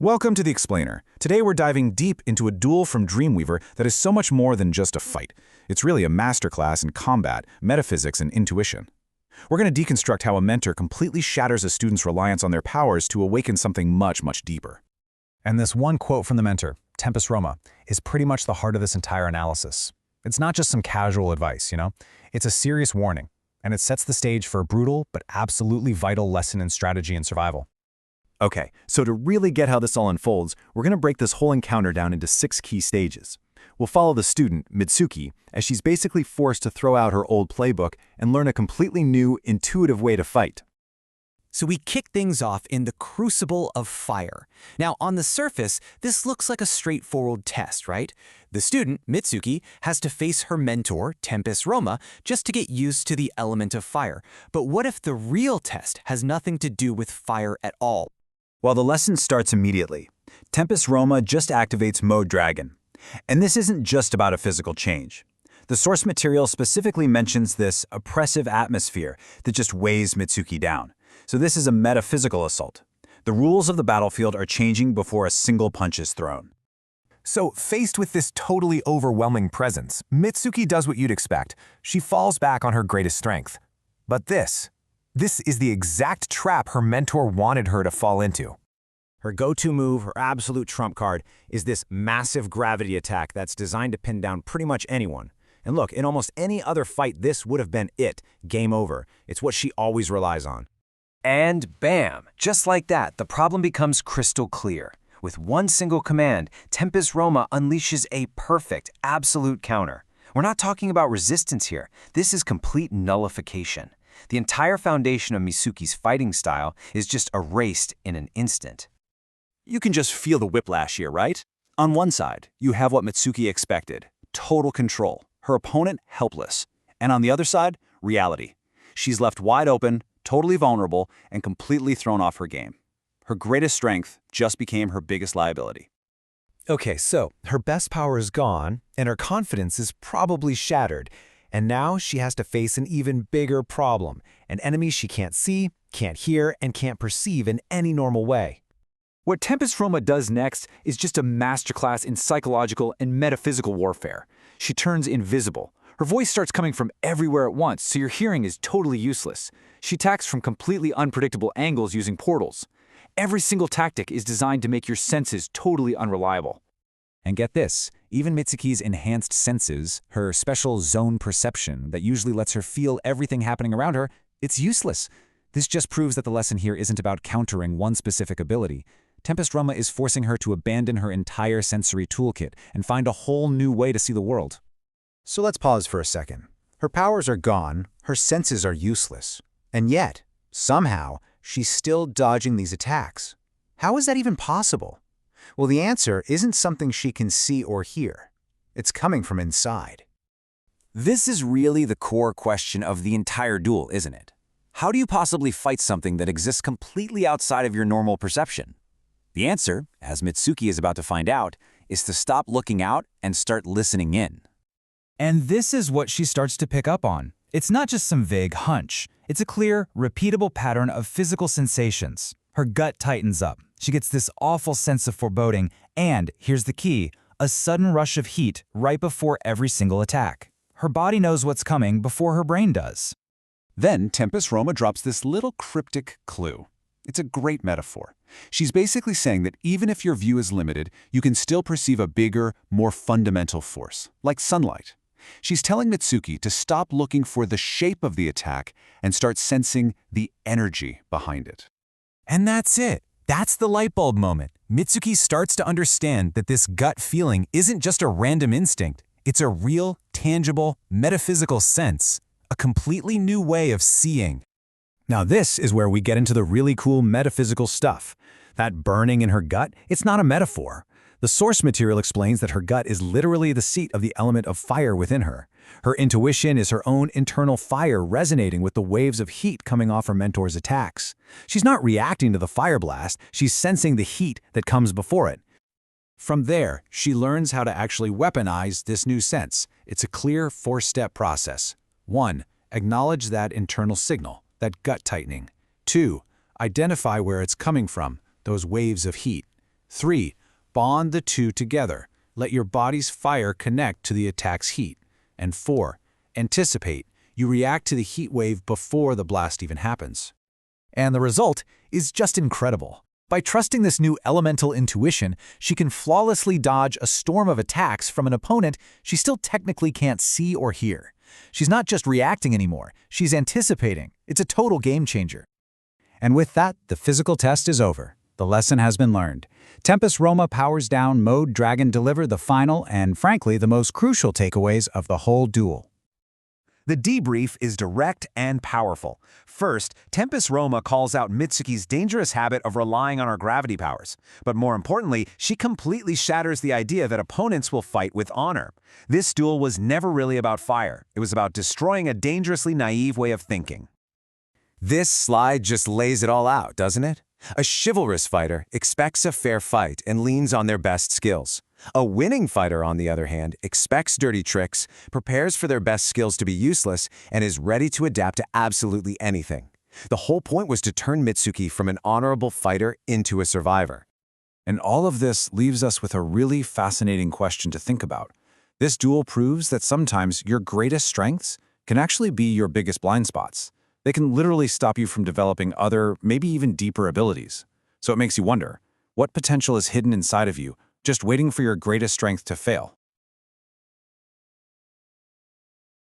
Welcome to The Explainer. Today we're diving deep into a duel from Dreamweaver that is so much more than just a fight. It's really a masterclass in combat, metaphysics, and intuition. We're going to deconstruct how a mentor completely shatters a student's reliance on their powers to awaken something much, much deeper. And this one quote from the mentor, Tempus Roma, is pretty much the heart of this entire analysis. It's not just some casual advice, It's a serious warning, and it sets the stage for a brutal but absolutely vital lesson in strategy and survival. Okay, so to really get how this all unfolds, we're going to break this whole encounter down into 6 key stages. We'll follow the student, Mitsuki, as she's basically forced to throw out her old playbook and learn a completely new, intuitive way to fight. So we kick things off in the Crucible of Fire. Now, on the surface, this looks like a straightforward test, right? The student, Mitsuki, has to face her mentor, Tempus Roma, just to get used to the element of fire. But what if the real test has nothing to do with fire at all? Well, the lesson starts immediately. Tempus Roma just activates Mode Dragon. And this isn't just about a physical change. The source material specifically mentions this oppressive atmosphere that just weighs Mitsuki down. So this is a metaphysical assault. The rules of the battlefield are changing before a single punch is thrown. So, faced with this totally overwhelming presence, Mitsuki does what you'd expect. She falls back on her greatest strength. But this is the exact trap her mentor wanted her to fall into. Her go-to move, her absolute trump card, is this massive gravity attack that's designed to pin down pretty much anyone. And look, in almost any other fight, this would have been it. Game over. It's what she always relies on. And bam! Just like that, the problem becomes crystal clear. With one single command, Tempus Roma unleashes a perfect, absolute counter. We're not talking about resistance here. This is complete nullification. The entire foundation of Mitsuki's fighting style is just erased in an instant. You can just feel the whiplash here, right? On one side, you have what Mitsuki expected, total control, her opponent helpless. And on the other side, reality. She's left wide open, totally vulnerable, and completely thrown off her game. Her greatest strength just became her biggest liability. Okay, so her best power is gone, and her confidence is probably shattered. And now she has to face an even bigger problem, an enemy she can't see, can't hear, and can't perceive in any normal way. What Tempus Roma does next is just a masterclass in psychological and metaphysical warfare. She turns invisible. Her voice starts coming from everywhere at once, so your hearing is totally useless. She attacks from completely unpredictable angles using portals. Every single tactic is designed to make your senses totally unreliable. And get this, even Mitsuki's enhanced senses, her special zone perception that usually lets her feel everything happening around her, it's useless. This just proves that the lesson here isn't about countering one specific ability. Tempus Roma is forcing her to abandon her entire sensory toolkit and find a whole new way to see the world. So let's pause for a second. Her powers are gone, her senses are useless. And yet, somehow, she's still dodging these attacks. How is that even possible? Well, the answer isn't something she can see or hear. It's coming from inside. This is really the core question of the entire duel, isn't it? How do you possibly fight something that exists completely outside of your normal perception? The answer, as Mitsuki is about to find out, is to stop looking out and start listening in. And this is what she starts to pick up on. It's not just some vague hunch. It's a clear, repeatable pattern of physical sensations. Her gut tightens up. She gets this awful sense of foreboding, and, here's the key, a sudden rush of heat right before every single attack. Her body knows what's coming before her brain does. Then Tempus Roma drops this little cryptic clue. It's a great metaphor. She's basically saying that even if your view is limited, you can still perceive a bigger, more fundamental force, like sunlight. She's telling Mitsuki to stop looking for the shape of the attack and start sensing the energy behind it. And that's it. That's the light bulb moment. Mitsuki starts to understand that this gut feeling isn't just a random instinct. It's a real, tangible, metaphysical sense, a completely new way of seeing. Now this is where we get into the really cool metaphysical stuff. That burning in her gut, it's not a metaphor. The source material explains that her gut is literally the seat of the element of fire within her. Her intuition is her own internal fire resonating with the waves of heat coming off her mentor's attacks. She's not reacting to the fire blast, she's sensing the heat that comes before it. From there, she learns how to actually weaponize this new sense. It's a clear 4-step process. 1. Acknowledge that internal signal, that gut tightening. 2. Identify where it's coming from, those waves of heat. 3. Bond the two together. Let your body's fire connect to the attack's heat. And 4. Anticipate. You react to the heat wave before the blast even happens. And the result is just incredible. By trusting this new elemental intuition, she can flawlessly dodge a storm of attacks from an opponent she still technically can't see or hear. She's not just reacting anymore, she's anticipating. It's a total game changer. And with that, the physical test is over. The lesson has been learned. Tempest Roma powers down Mode Dragon delivered the final and, frankly, the most crucial takeaways of the whole duel. The debrief is direct and powerful. First, Tempest Roma calls out Mitsuki's dangerous habit of relying on her gravity powers. But more importantly, she completely shatters the idea that opponents will fight with honor. This duel was never really about fire. It was about destroying a dangerously naive way of thinking. This slide just lays it all out, doesn't it? A chivalrous fighter expects a fair fight and leans on their best skills. A winning fighter, on the other hand, expects dirty tricks, prepares for their best skills to be useless, and is ready to adapt to absolutely anything. The whole point was to turn Mitsuki from an honorable fighter into a survivor. And all of this leaves us with a really fascinating question to think about. This duel proves that sometimes your greatest strengths can actually be your biggest blind spots. They can literally stop you from developing other, maybe even deeper abilities. So it makes you wonder, what potential is hidden inside of you, just waiting for your greatest strength to fail?